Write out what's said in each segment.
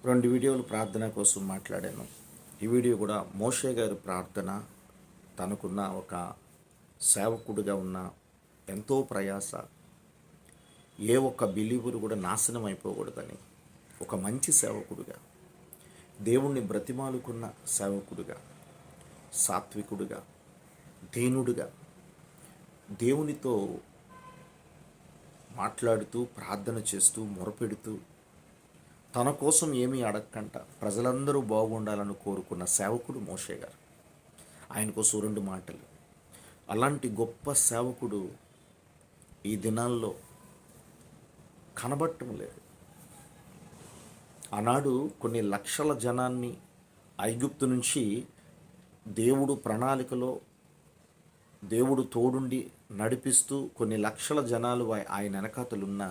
రెండు వీడియోలు ప్రార్థన కోసం మాట్లాడాను. ఈ వీడియో కూడా మోషే గారి ప్రార్థన, తనకున్న ఒక సేవకుడిగా ఉన్న ఎంతో ప్రయాస, ఏ ఒక్క బిలీవరు కూడా నాశనం అయిపోకూడదని ఒక మంచి సేవకుడిగా, దేవుణ్ణి బ్రతిమాలుకున్న సేవకుడిగా, సాత్వికుడిగా, దీనుడిగా, దేవునితో మాట్లాడుతూ ప్రార్థన చేస్తూ మొరపెడుతూ తన కోసం ఏమీ అడగకంట ప్రజలందరూ బాగుండాలని కోరుకున్న సేవకుడు మోషే గారు. ఆయన కోసం రెండు మాటలు. అలాంటి గొప్ప సేవకుడు ఈ దినాల్లో కనబడటం లేదు. ఆనాడు కొన్ని లక్షల జనాన్ని ఐగుప్తు నుంచి దేవుడు ప్రణాళికలో దేవుడు తోడుండి నడిపిస్తూ కొన్ని లక్షల జనాలు ఆయన వెనకాతలున్న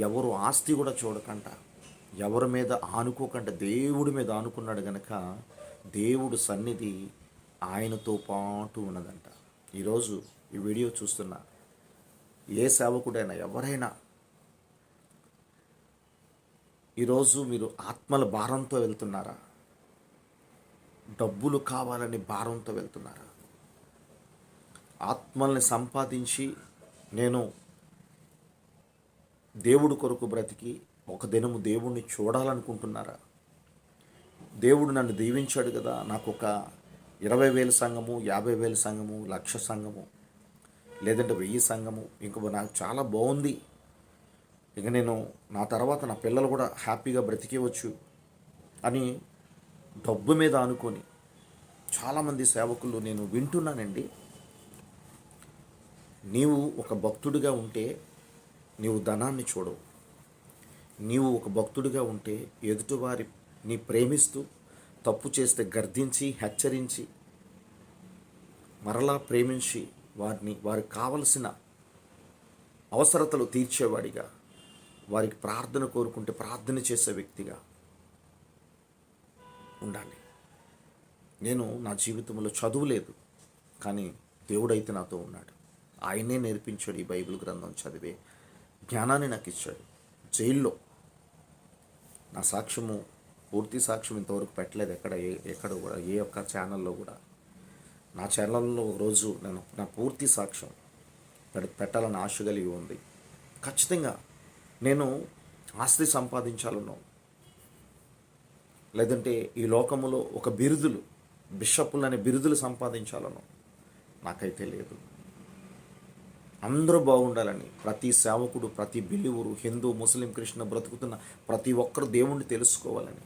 ఎవరు ఆస్తి కూడా చూడకంట, ఎవరి మీద ఆనుకోకంట దేవుడి మీద ఆనుకున్నాడు గనక దేవుడు సన్నిధి ఆయనతో పాటు ఉన్నదంట. ఈరోజు ఈ వీడియో చూస్తున్న ఏ సేవకుడైనా ఎవరైనా ఈరోజు మీరు ఆత్మల భారంతో వెళ్తున్నారా? డబ్బులు కావాలని భారంతో వెళ్తున్నారా? ఆత్మల్ని సంపాదించి నేను దేవుడు కొరకు బ్రతికి ఒక దినము దేవుణ్ణి చూడాలనుకుంటున్నారా? దేవుడు నన్ను దీవించాడు కదా, నాకు ఒక 20,000 సంఘము, 50,000 సంఘము, 1,00,000 సంఘము, లేదంటే 1000 సంఘము, ఇంకో నాకు చాలా బాగుంది, ఇక నేను నా తర్వాత నా పిల్లలు కూడా హ్యాపీగా బ్రతికేవచ్చు అని డబ్బు మీద అనుకొని చాలామంది సేవకులు నేను వింటున్నానండి. నీవు ఒక భక్తుడిగా ఉంటే నీవు ధనాన్ని చూడవు. నీవు ఒక భక్తుడిగా ఉంటే ఎదుటివారిని ప్రేమిస్తూ తప్పు చేస్తే గర్దించి హెచ్చరించి మరలా ప్రేమించి వారికి కావలసిన అవసరతలు తీర్చేవాడిగా, వారికి ప్రార్థన కోరుకుంటే ప్రార్థన చేసే వ్యక్తిగా ఉండాలి. నేను నా జీవితంలో చదువు లేదు, కానీ దేవుడైతే నాతో ఉన్నాడు. ఆయనే నేర్పించాడు. ఈ బైబిల్ గ్రంథం చదివే జ్ఞానాన్ని నాకు ఇచ్చాడు. జైల్లో నా సాక్ష్యము, పూర్తి సాక్ష్యం ఇంతవరకు పెట్టలేదు ఎక్కడ కూడా, ఏ ఒక్క ఛానల్లో కూడా. నా ఛానల్లో రోజు నేను నా పూర్తి సాక్ష్యం పెట్టాలని ఆశ కలిగి ఉంది. ఖచ్చితంగా నేను ఆస్తి సంపాదించాలనో, లేదంటే ఈ లోకములో ఒక బిరుదులు, బిషప్పులు అనే బిరుదులు సంపాదించాలనో నాకైతే లేదు. అందరూ బాగుండాలని, ప్రతి సేవకుడు, ప్రతి బిలీవరు, హిందూ, ముస్లిం, క్రిస్టియన్ బ్రతుకుతున్న ప్రతి ఒక్కరు దేవుణ్ణి తెలుసుకోవాలని,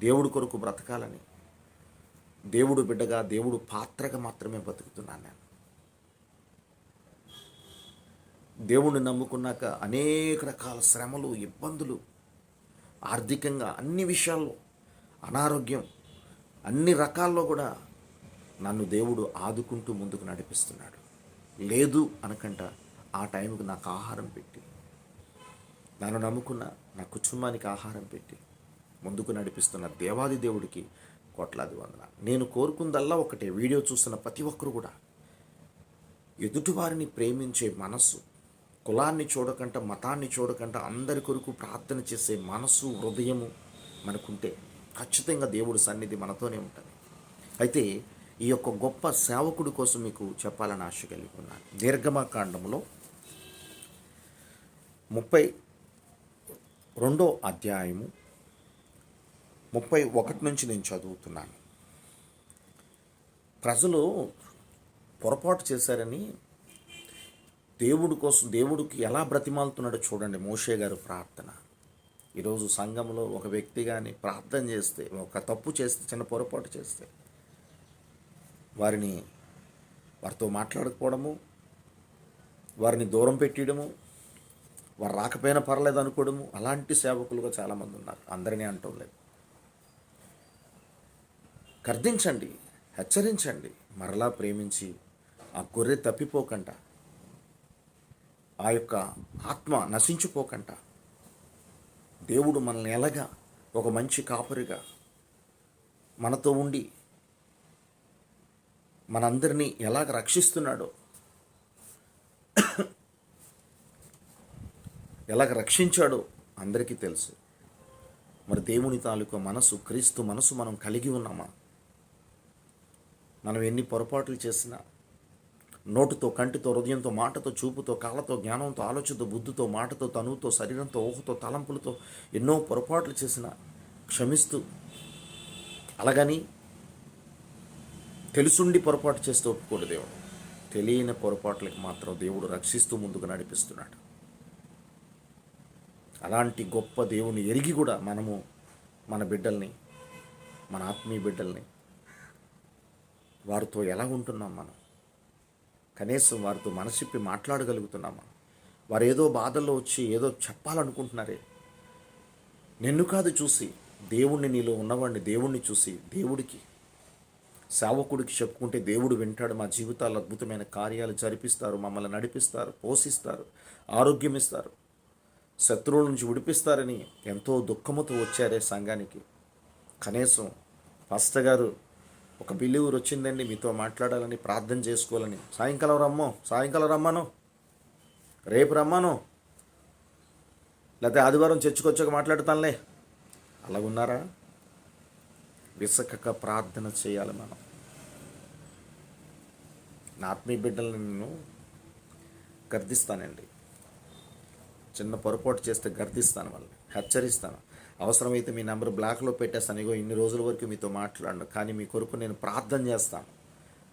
దేవుడి కొరకు బ్రతకాలని, దేవుడు బిడ్డగా, దేవుడు పాత్రగా మాత్రమే బ్రతుకుతున్నాను నేను. దేవుణ్ణి నమ్ముకున్నాక అనేక రకాల శ్రమలు, ఇబ్బందులు, ఆర్థికంగా అన్ని విషయాల్లో అనారోగ్యం, అన్ని రకాల్లో కూడా నన్ను దేవుడు ఆదుకుంటూ ముందుకు నడిపిస్తున్నాడు. లేదు అనకంట ఆ టైంకి నాకు ఆహారం పెట్టి, నన్ను నమ్ముకున్న నా కుటుంబానికి ఆహారం పెట్టి ముందుకు నడిపిస్తున్న దేవాది దేవుడికి కోట్లాది వందనాలు. నేను కోరుకుందల్లా ఒకటే, వీడియో చూస్తున్న ప్రతి ఒక్కరు కూడా ఎదుటివారిని ప్రేమించే మనస్సు, కులాన్ని చూడకంట, మతాన్ని చూడకంట అందరి కొరకు ప్రార్థన చేసే మనసు, హృదయము మనకుంటే ఖచ్చితంగా దేవుడి సన్నిధి మనతోనే ఉంటుంది. అయితే ఈ యొక్క గొప్ప సేవకుడి కోసం మీకు చెప్పాలని ఆశ కలిగి ఉన్నాను. నిర్గమకాండములో 32వ అధ్యాయము 31 నుంచి నేను చదువుతున్నాను. ప్రజలు పొరపాటు చేశారని దేవుడికి ఎలా బ్రతిమాలుతున్నాడో చూడండి. మోషే గారు ప్రార్థన. ఈరోజు సంఘంలో ఒక వ్యక్తి కానీ ప్రార్థన చేస్తే, ఒక తప్పు చేస్తే, చిన్న పొరపాటు చేస్తే వారితో మాట్లాడకపోవడము, వారిని దూరం పెట్టడము, వారు రాకపోయినా పర్లేదు అనుకోవడము, అలాంటి సేవకులుగా చాలామంది ఉన్నారు. అందరినీ అంటం లేదు. గర్దించండి, హెచ్చరించండి, మరలా ప్రేమించి ఆ గొర్రె తప్పిపోకంట, ఆ యొక్క ఆత్మ నశించిపోకంట, దేవుడు మనల్ని ఎలాగా ఒక మంచి కాపరిగా మనతో ఉండి మనందరినీ ఎలాగ రక్షిస్తున్నాడో ఎలాగ రక్షించాడో అందరికీ తెలుసు. మరి దేవుని తాలూకు మనసు, క్రీస్తు మనసు మనం కలిగి ఉన్నామా? మనం ఎన్ని పొరపాట్లు చేసినా, నోటుతో, కంటితో, హృదయంతో, మాటతో, చూపుతో, కాళ్ళతో, జ్ఞానంతో, ఆలోచనతో, బుద్ధితో, మాటతో, తనువుతో, శరీరంతో, ఊహతో, తలంపులతో ఎన్నో పొరపాట్లు చేసినా క్షమిస్తూ, అలాగని తెలుసుండి పొరపాటు చేస్తూ ఒప్పుకోడు దేవుడు. తెలియని పొరపాట్లకి మాత్రం దేవుడు రక్షిస్తూ ముందుకు నడిపిస్తున్నాడు. అలాంటి గొప్ప దేవుని ఎరిగి కూడా మనము మన బిడ్డల్ని, మన ఆత్మీయ బిడ్డల్ని, వారితో ఎలా ఉంటున్నాం? మనం కనీసం వారితో మనసిప్పి మాట్లాడగలుగుతున్నామా? వారు ఏదో బాధల్లో వచ్చి ఏదో చెప్పాలనుకుంటున్నారే, నిన్ను కాదు చూసి దేవుణ్ణి, నీలో ఉన్నవాడిని దేవుణ్ణి చూసి దేవుడికి, సేవకుడికి చెప్పుకుంటే దేవుడు వింటాడు. మా జీవితాల్లో అద్భుతమైన కార్యాలు జరిపిస్తారు, మమ్మల్ని నడిపిస్తారు, పోషిస్తారు, ఆరోగ్యం ఇస్తారు, శత్రువుల నుంచి విడిపిస్తారని ఎంతో దుఃఖముతో వచ్చారే సంఘానికి. కనీసం పాస్టర్ గారు ఒక బిలీవర్ వచ్చిందండి మీతో మాట్లాడాలని, ప్రార్థన చేసుకోవాలని, సాయంకాలం రమ్మను, రేపు రమ్మను, లేకపోతే ఆదివారం చర్చికొచ్చాక మాట్లాడుతానులే, అలాగున్నారా? విసకక ప్రార్థన చేయాలి మనం. నా ఆత్మీయ బిడ్డలను నేను గర్దిస్తానండి. చిన్న పొరపాటు చేస్తే గర్దిస్తాను, వాళ్ళని హెచ్చరిస్తాను. అవసరమైతే మీ నెంబర్ బ్లాక్లో పెట్టేస్తాను. ఇగో ఇన్ని రోజుల వరకు మీతో మాట్లాడను, కానీ మీ కొరకు నేను ప్రార్థన చేస్తాను.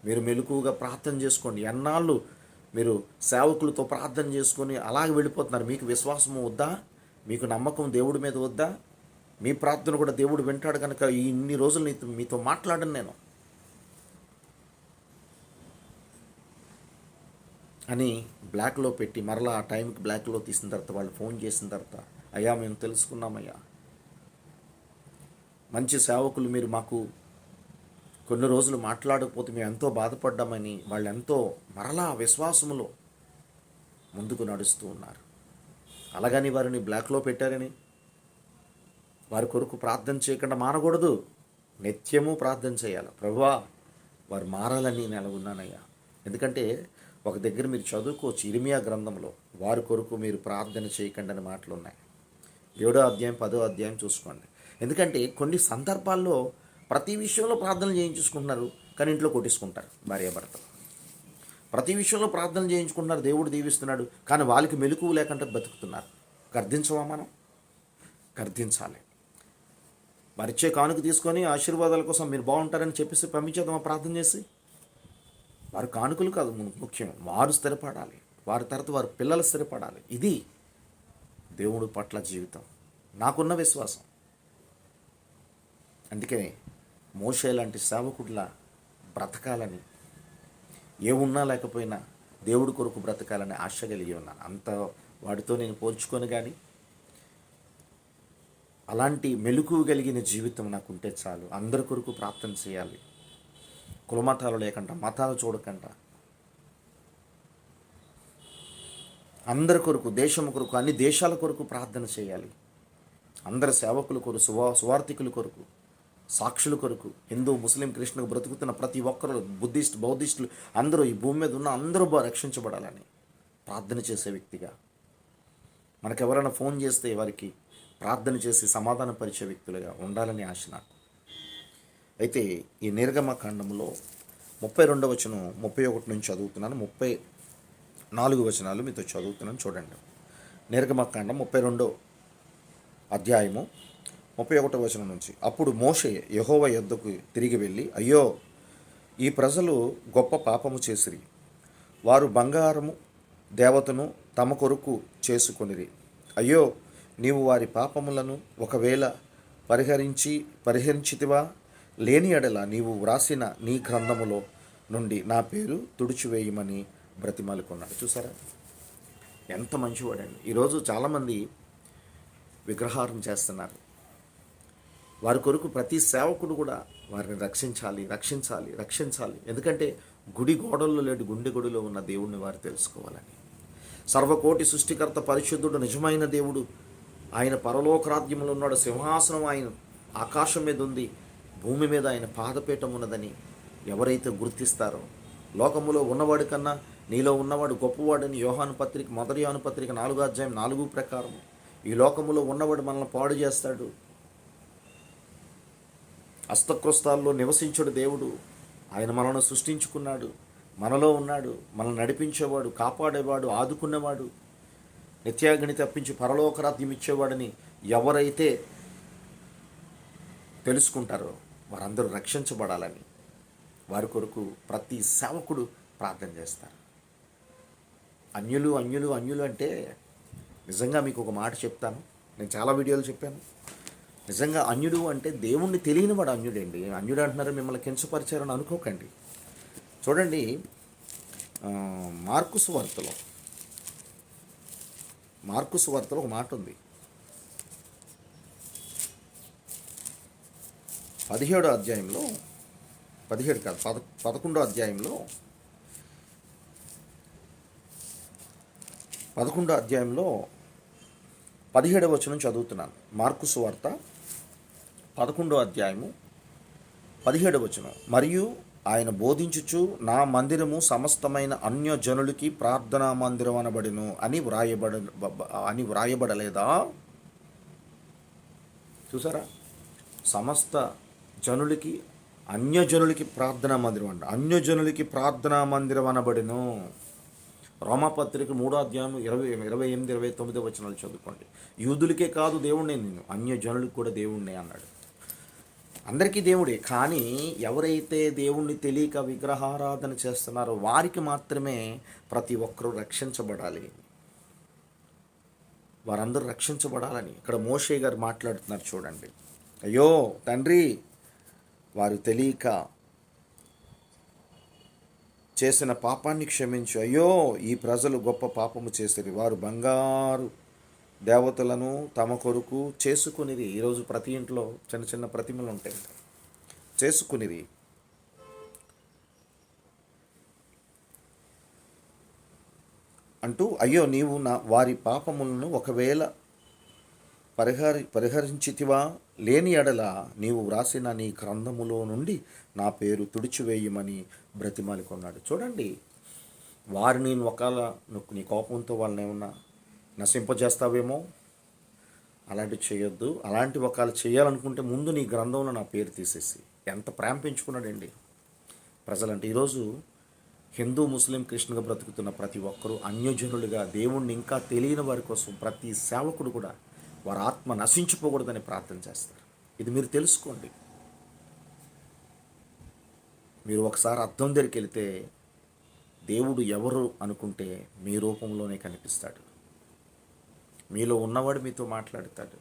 మీరు మెలకువగా ప్రార్థన చేసుకోండి. ఎన్నాళ్ళు మీరు సేవకులతో ప్రార్థన చేసుకొని అలాగే వెళ్ళిపోతున్నారు? మీకు విశ్వాసము వద్దా? మీకు నమ్మకం దేవుడి మీద వద్దా? మీ ప్రార్థన కూడా దేవుడు వింటాడు కనుక ఈ ఇన్ని రోజులు మీతో మాట్లాడను నేను అని బ్లాక్లో పెట్టి, మరలా ఆ టైంకి బ్లాక్లో తీసిన తర్వాత వాళ్ళు ఫోన్ చేసిన తర్వాత, అయ్యా మేము తెలుసుకున్నామయ్యా, మంచి సేవకులు మీరు మాకు కొన్ని రోజులు మాట్లాడకపోతే మేము ఎంతో బాధపడ్డామని వాళ్ళు ఎంతో మరలా విశ్వాసములో ముందుకు నడుస్తూ ఉన్నారు. అలాగని వారిని బ్లాక్లో పెట్టారని వారి కొరకు ప్రార్థన చేయకుండా మానకూడదు. నిత్యము ప్రార్థన చేయాలి. ప్రభువా వారు మారాలని నేను ఉన్నానయ్యా. ఎందుకంటే ఒక దగ్గర మీరు చదువుకోవచ్చు, ఇర్మియా గ్రంథంలో వారి కొరకు మీరు ప్రార్థన చేయకండి అని మాటలు ఉన్నాయి. 7వ అధ్యాయం 10వ అధ్యాయం చూసుకోండి. ఎందుకంటే కొన్ని సందర్భాల్లో ప్రతి విషయంలో ప్రార్థనలు చేయించుకుంటున్నారు, కానీ ఇంట్లో కొట్టించుకుంటారు భార్యాభర్తలు. ప్రతి విషయంలో ప్రార్థన చేయించుకుంటున్నారు, దేవుడు దీవిస్తున్నాడు, కానీ వాళ్ళకి మెలకువ లేకుండా బతుకుతున్నారు. గర్దించవా మనం? గర్దించాలి. వారిచ్చే కానుక తీసుకొని ఆశీర్వాదాల కోసం మీరు బాగుంటారని చెప్పేసి పంపించేద్దామా ప్రార్థన చేసి? వారి కానుకలు కాదు ముఖ్యం, వారు స్థిరపడాలి, వారి తర్వాత వారి పిల్లలు స్థిరపడాలి. ఇది దేవుడి పట్ల జీవితం, నాకున్న విశ్వాసం. అందుకే మోషే లాంటి సేవకుడిలా బ్రతకాలని, ఏమున్నా లేకపోయినా దేవుడి కొరకు బ్రతకాలని ఆశ కలిగి ఉన్నాను. అంత వాడితో నేను పోల్చుకొని, కానీ అలాంటి మెలకువ కలిగిన జీవితం నాకు ఉంటే చాలు. అందరి కొరకు ప్రార్థన చేయాలి, కులమతాలు లేకుండా, మతాలు చూడకుండా, అందరి కొరకు, దేశం కొరకు, అన్ని దేశాల కొరకు ప్రార్థన చేయాలి. అందరి సేవకుల కొరకు, సువార్థికుల కొరకు, సాక్షుల కొరకు, హిందూ, ముస్లిం, క్రిస్టియన్ బ్రతుకుతున్న ప్రతి ఒక్కరు, బుద్ధిస్ట్, బౌద్ధిస్టులు అందరూ, ఈ భూమి మీద ఉన్న అందరూ రక్షించబడాలని ప్రార్థన చేసే వ్యక్తిగా, మనకెవరైనా ఫోన్ చేస్తే వారికి ప్రార్థన చేసి సమాధానపరిచే వ్యక్తులుగా ఉండాలని ఆశ నాకు. అయితే ఈ నిర్గమకాండంలో 32వ వచనం 31 నుంచి చదువుతున్నాను, 34 వచనాలు మీతో చదువుతున్నాను చూడండి. నిర్గమకాండం 32వ అధ్యాయము 31వ వచనం నుంచి. అప్పుడు మోషే యెహోవా యొద్దకు తిరిగి వెళ్ళి, అయ్యో, ఈ ప్రజలు గొప్ప పాపము చేసిరి. వారు బంగారము దేవతను తమ కొరకు చేసుకొనిరి. అయ్యో, నీవు వారి పాపములను ఒకవేళ పరిహరించితివా? లేని ఎడల నీవు వ్రాసిన నీ గ్రంథములో నుండి నా పేరు తుడిచివేయమని బ్రతిమాలుకున్నాడు. చూసారా ఎంత మంచివాడండి. ఈరోజు చాలామంది విగ్రహారం చేస్తున్నారు. వారి కొరకు ప్రతి సేవకుడు కూడా వారిని రక్షించాలి. ఎందుకంటే గుడి గోడల్లో లేడు, గుండె గుడిలో ఉన్న దేవుడిని వారు తెలుసుకోవాలని. సర్వకోటి సృష్టికర్త, పరిశుద్ధుడు, నిజమైన దేవుడు, ఆయన పరలోకరాజ్యంలో ఉన్నాడు. సింహాసనం ఆయన ఆకాశం మీద ఉంది, భూమి మీద ఆయన పాదపీఠం ఉన్నదని ఎవరైతే గుర్తిస్తారో, లోకములో ఉన్నవాడి కన్నా నీలో ఉన్నవాడు గొప్పవాడని యోహాను పత్రిక, మొదటి యోహాను పత్రిక 4:4 ప్రకారం ఈ లోకములో ఉన్నవాడు మనల్ని పాడు చేస్తాడు. హస్తకృస్తాల్లో నివసించుడు దేవుడు. ఆయన మనల్ని సృష్టించుకున్నాడు, మనలో ఉన్నాడు, మనల్ని నడిపించేవాడు, కాపాడేవాడు, ఆదుకునేవాడు, నిత్యాగ్ని తప్పించి పరలోకరాజ్యం ఇచ్చేవాడని ఎవరైతే తెలుసుకుంటారో వారందరూ రక్షించబడాలని వారి కొరకు ప్రతి సేవకుడు ప్రార్థన చేస్తారు. అన్యులు అన్యులు అన్యులు అంటే నిజంగా మీకు ఒక మాట చెప్తాను. నేను చాలా వీడియోలు చెప్పాను. నిజంగా అన్యుడు అంటే దేవుణ్ణి తెలియని వాడు అన్యుడండి. అన్యుడు అంటున్నారు, మిమ్మల్ని కించపరిచారని అనుకోకండి. చూడండి, మార్కు సువార్తలో ఒక మాట ఉంది. 11వ అధ్యాయంలో 11వ అధ్యాయంలో 17వ వచనం చదువుతున్నాను. మార్కు సువార్త 11వ అధ్యాయము 17వ వచనం. మరియు ఆయన బోధించుచు, నా మందిరము సమస్తమైన అన్యజనులకి ప్రార్థనా మందిరం అనబడిను అని వ్రాయబడలేదా? చూసారా, సమస్త జనులకి అన్యజనులకి ప్రార్థనా మందిరం అంట. అన్యజనులకి ప్రార్థనా మందిరం అనబడిను. రోమాపత్రిక 3వ అధ్యాయం 28-29 వచనాలు చదువుకోండి. యూదులకే కాదు దేవుణ్ణి నేను, అన్యజనులకు కూడా దేవుణ్ణి అన్నాడు. అందరికీ దేవుడే, కానీ ఎవరైతే దేవుణ్ణి తెలియక విగ్రహారాధన చేస్తున్నారో వారికి మాత్రమే ప్రతి ఒక్కరూ రక్షించబడాలి. వారందరూ రక్షించబడాలని ఇక్కడ మోషే గారు మాట్లాడుతున్నారు. చూడండి, అయ్యో తండ్రి, వారు తెలియక చేసిన పాపాన్ని క్షమించు. అయ్యో, ఈ ప్రజలు గొప్ప పాపము చేసిరి. వారు బంగారు దేవతలను తమ కొరకు చేసుకునిది. ఈరోజు ప్రతి ఇంట్లో చిన్న చిన్న ప్రతిమలు ఉంటాయి, చేసుకునిది. అంటూ, అయ్యో, నీవు వారి పాపములను ఒకవేళ పరిహరించితివా? లేని ఎడల నీవు వ్రాసిన నీ గ్రంథములో నుండి నా పేరు తుడిచివేయమని బ్రతిమాలుకున్నాడు. చూడండి, వారిని ఒకవేళ నీ కోపంతో వాళ్ళని ఏమన్నా నశింపజేస్తావేమో, అలాంటివి చేయొద్దు. అలాంటి ఒకవేళ చేయాలనుకుంటే ముందు నీ గ్రంథంలో నా పేరు తీసేసి. ఎంత ప్రేమ పెంచుకున్నాడండి ప్రజలంటే. ఈరోజు హిందూ, ముస్లిం, క్రిస్టియన్గా బ్రతుకుతున్న ప్రతి ఒక్కరూ అన్యజనులుగా దేవుణ్ణి ఇంకా తెలియని వారి కోసం ప్రతి సేవకుడు కూడా వారి ఆత్మ నశించిపోకూడదని ప్రార్థన చేస్తారు. ఇది మీరు తెలుసుకోండి. మీరు ఒకసారి అద్దం దగ్గరికి వెళితే దేవుడు ఎవరు అనుకుంటే మీ రూపంలోనే కనిపిస్తాడు. మీలో ఉన్నవాడు మీతో మాట్లాడతాడు.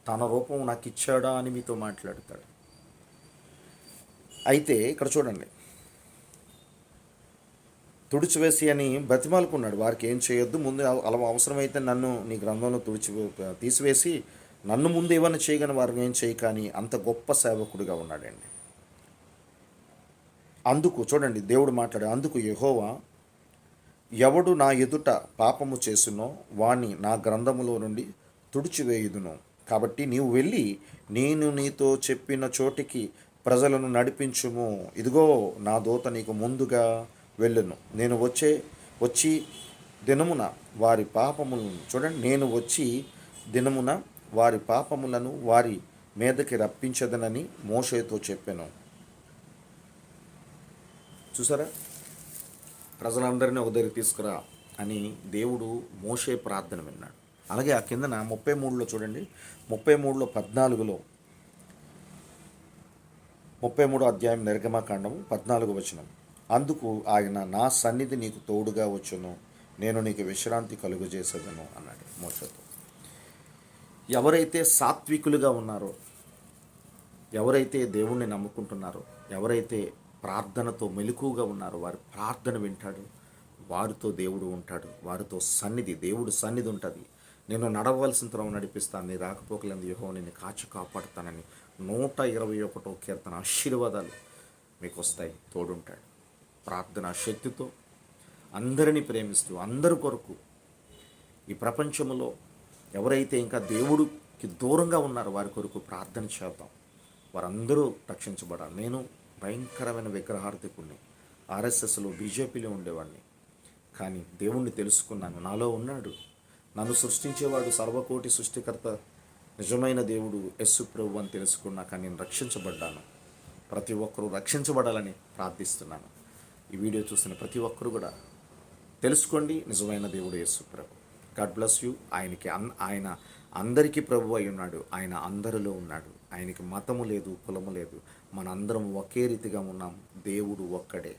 తన రూపం నాకు ఇచ్చాడా అని మీతో మాట్లాడతాడు. అయితే ఇక్కడ చూడండి, తుడిచివేసి అని బ్రతిమాలుకున్నాడు. వారికి ఏం చేయొద్దు, ముందు అలా అవసరమైతే నన్ను నీ గ్రంథంలో తీసివేసి నన్ను ముందు ఏమైనా చేయగానే వారిని ఏం చేయకాని అంత గొప్ప సేవకుడిగా ఉన్నాడండి. అందుకు చూడండి, దేవుడు మాట్లాడాడు. అందుకు యెహోవా, ఎవడు నా ఎదుట పాపము చేసునో వాణ్ణి నా గ్రంథములో నుండి తుడిచివేయుదును. కాబట్టి నీవు వెళ్ళి నేను నీతో చెప్పిన చోటికి ప్రజలను నడిపించుము. ఇదిగో, నా దూత నీకు ముందుగా వెళ్ళును. నేను వచ్చి దినమున వారి పాపములను చూడండి, నేను వచ్చి దినమున వారి పాపములను వారి మీదకి రప్పించదనని మోషేతో చెప్పాను. చూసారా, ప్రజలందరినీ ఒక దగ్గరికి తీసుకురా అని దేవుడు మోషే ప్రార్థన విన్నాడు. అలాగే ఆ కిందన 33లో చూడండి, 33లో 14లో 33వ అధ్యాయం నిర్గమకాండము 14వ వచనం. అందుకు ఆయన, నా సన్నిధి నీకు తోడుగా వచ్చును, నేను నీకు విశ్రాంతి కలుగజేసేదను అన్నాడు మోషేతో. ఎవరైతే సాత్వికులుగా ఉన్నారో, ఎవరైతే దేవుణ్ణి నమ్ముకుంటున్నారో, ఎవరైతే ప్రార్థనతో మెలకుగా ఉన్నారో వారి ప్రార్థన వింటాడు. వారితో దేవుడు ఉంటాడు, వారితో దేవుడు సన్నిధి ఉంటుంది. నేను నడవలసిన త్రోవ నడిపిస్తాను, నీ రాకపోకలందు యెహోవా నిన్ను కాచి కాపాడుతానని 121వ కీర్తన ఆశీర్వాదాలు మీకు వస్తాయి. తోడుంటాడు. ప్రార్థన శక్తితో అందరినీ ప్రేమిస్తూ అందరి కొరకు ఈ ప్రపంచంలో ఎవరైతే ఇంకా దేవుడికి దూరంగా ఉన్నారో వారి కొరకు ప్రార్థన చేద్దాం. వారందరూ రక్షించబడాలి. నేను భయంకరమైన విగ్రహార్థకుడిని, ఆర్ఎస్ఎస్లో బీజేపీలో ఉండేవాడిని. కానీ దేవుణ్ణి తెలుసుకున్నాను, నాలో ఉన్నాడు. నన్ను సృష్టించేవాడు సర్వకోటి సృష్టికర్త నిజమైన దేవుడు యేసు ప్రభు అని తెలుసుకున్నాక నేను రక్షించబడ్డాను. ప్రతి ఒక్కరూ రక్షించబడాలని ప్రార్థిస్తున్నాను. ఈ వీడియో చూస్తున్న ప్రతి ఒక్కరూ కూడా తెలుసుకోండి, నిజమైన దేవుడు యేసు ప్రభు. God bless you. ఆయన అందరికీ ప్రభు అయి ఉన్నాడు. ఆయన అందరిలో ఉన్నాడు. ఆయనకి మతము లేదు, కులము లేదు. మనందరం ఒకే రీతిగా ఉన్నాం. దేవుడు ఒక్కడే.